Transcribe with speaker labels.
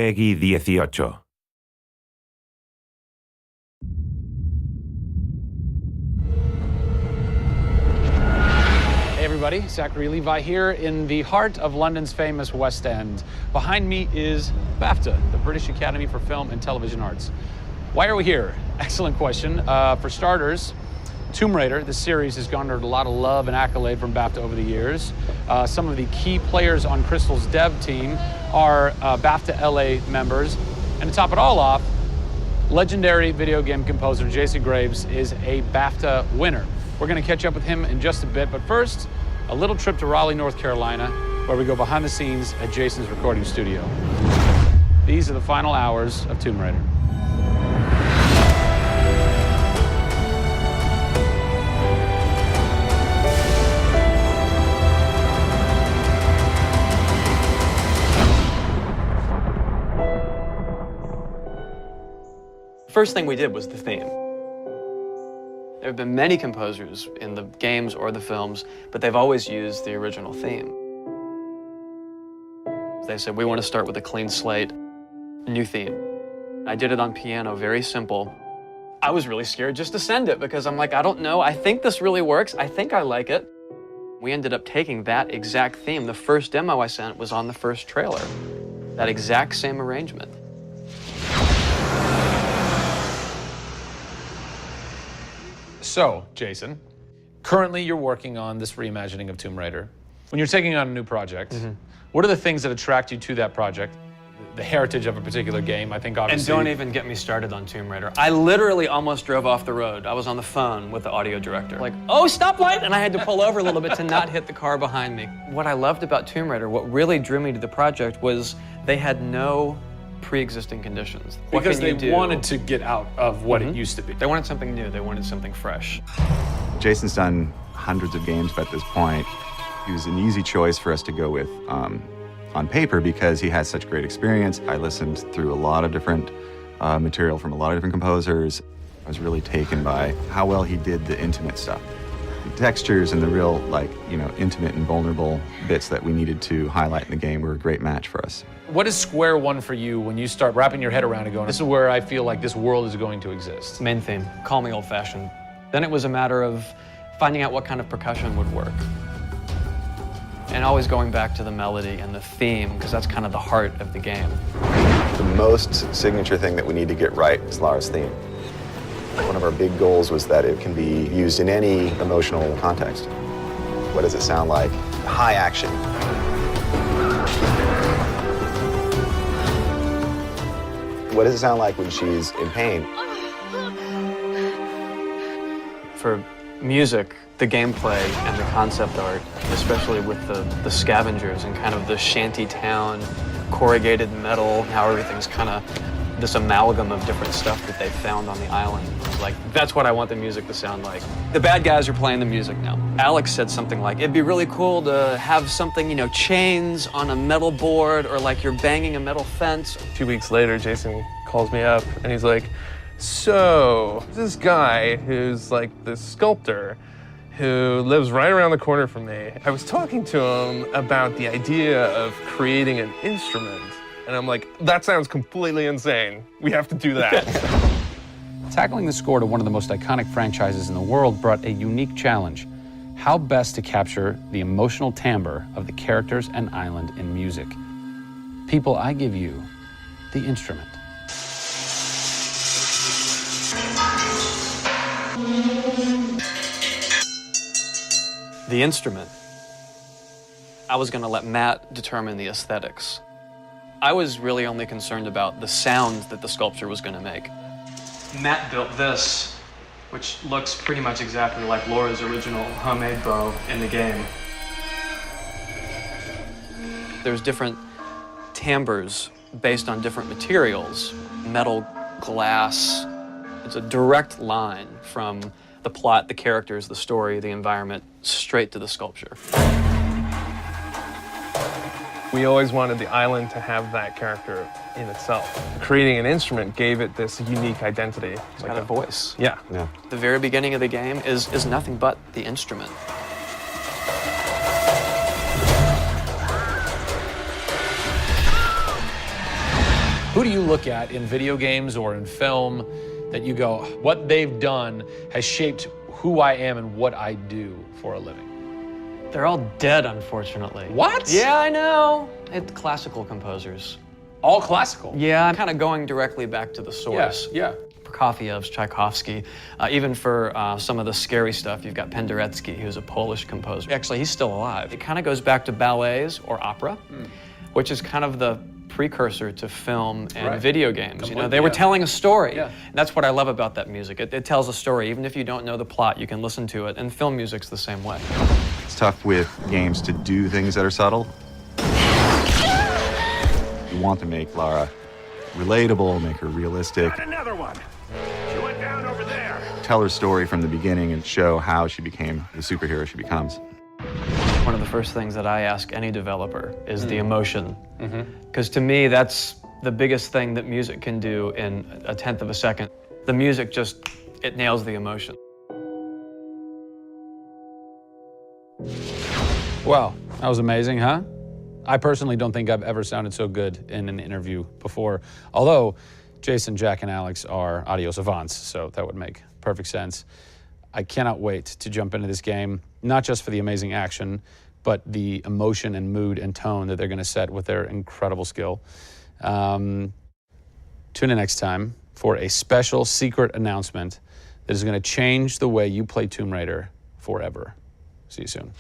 Speaker 1: Peggy 18.
Speaker 2: Hey everybody, Zachary Levi here in the heart of London's famous West End. Behind me is BAFTA, the British Academy for Film and Television Arts. Why are we here? Excellent question. For starters, Tomb Raider, the series, has garnered a lot of love and accolade from BAFTA over the years. Some of the key players on Crystal's dev team are BAFTA LA members. And to top it all off, legendary video game composer Jason Graves is a BAFTA winner. We're going to catch up with him in just a bit, but first, a little trip to Raleigh, North Carolina, where we go behind the scenes at Jason's recording studio. These are the final hours of Tomb Raider.
Speaker 3: First thing we did was the theme. There have been many composers in the games or the films, but they've always used the original theme. They said, we want to start with a clean slate, new theme. I did it on piano, very simple. I was really scared just to send it because I'm like, I don't know, I think this really works, I think I like it. We ended up taking that exact theme. The first demo I sent was on the first trailer. That exact same arrangement.
Speaker 2: So, Jason, currently you're working on this reimagining of Tomb Raider. When you're taking on a new project, what are the things that attract you to that project? The heritage of a particular game, I think obviously.
Speaker 3: And don't even get me started on Tomb Raider. I literally almost drove off the road. I was on the phone with the audio director. Like, oh, stoplight! And I had to pull over a little bit to not hit the car behind me. What I loved about Tomb Raider, what really drew me to the project was they had no pre-existing conditions.
Speaker 2: Because they wanted to get out of what it used to be.
Speaker 3: They wanted something new, they wanted something fresh.
Speaker 4: Jason's done hundreds of games at this point. He was an easy choice for us to go with on paper because he has such great experience. I listened through a lot of different material from a lot of different composers. I was really taken by how well he did the intimate stuff. The textures and the real, intimate and vulnerable bits that we needed to highlight in the game were a great match for us.
Speaker 2: What is square one for you when you start wrapping your head around it going, this is where I feel like this world is going to exist?
Speaker 3: Main theme, call me old-fashioned. Then it was a matter of finding out what kind of percussion would work. And always going back to the melody and the theme, because that's kind of the heart of the game.
Speaker 4: The most signature thing that we need to get right is Lara's theme. One of our big goals was that it can be used in any emotional context. What does it sound like? High action. What does it sound like when she's in pain?
Speaker 3: For music, the gameplay and the concept art, especially with the scavengers and kind of the shanty town, corrugated metal, how everything's kind of this amalgam of different stuff that they found on the island. Like, that's what I want the music to sound like. The bad guys are playing the music now. Alex said something like, it'd be really cool to have something, chains on a metal board or like you're banging a metal fence.
Speaker 5: 2 weeks later, Jason calls me up and he's like, so, this guy who's like the sculptor who lives right around the corner from me, I was talking to him about the idea of creating an instrument. And I'm like, that sounds completely insane. We have to do that.
Speaker 2: Tackling the score to one of the most iconic franchises in the world brought a unique challenge. How best to capture the emotional timbre of the characters and island in music? People, I give you the instrument.
Speaker 3: The instrument. I was going to let Matt determine the aesthetics. I was really only concerned about the sound that the sculpture was going to make. Matt built this, which looks pretty much exactly like Laura's original homemade bow in the game. There's different timbres based on different materials, metal, glass. It's a direct line from the plot, the characters, the story, the environment, straight to the sculpture.
Speaker 5: We always wanted the island to have that character in itself. Creating an instrument gave it this unique identity.
Speaker 3: It's got a voice.
Speaker 5: Yeah.
Speaker 3: The very beginning of the game is nothing but the instrument.
Speaker 2: Who do you look at in video games or in film that you go, what they've done has shaped who I am and what I do for a living?
Speaker 3: They're all dead, unfortunately.
Speaker 2: What?
Speaker 3: Yeah, I know. It's classical composers.
Speaker 2: All classical?
Speaker 3: Yeah, I'm kind of going directly back to the source.
Speaker 2: Yeah.
Speaker 3: Prokofiev's, Tchaikovsky. Even for some of the scary stuff, you've got Penderecki, who's a Polish composer. Actually, he's still alive. It kind of goes back to ballets or opera, which is kind of the precursor to film and video games. You know, they were telling a story.
Speaker 2: Yeah.
Speaker 3: And that's what I love about that music. It tells a story. Even if you don't know the plot, you can listen to it. And film music's the same way.
Speaker 4: It's tough with games to do things that are subtle. You want to make Lara relatable, make her realistic.
Speaker 1: Got another one. She went down over there.
Speaker 4: Tell her story from the beginning and show how she became the superhero she becomes.
Speaker 3: One of the first things that I ask any developer is the emotion. Because to me, that's the biggest thing that music can do in a tenth of a second. The music just, it nails the emotion.
Speaker 2: Wow, that was amazing, huh? I personally don't think I've ever sounded so good in an interview before. Although Jason, Jack, and Alex are audio savants, so that would make perfect sense. I cannot wait to jump into this game, not just for the amazing action, but the emotion and mood and tone that they're going to set with their incredible skill. Tune in next time for a special secret announcement that is going to change the way you play Tomb Raider forever. See you soon.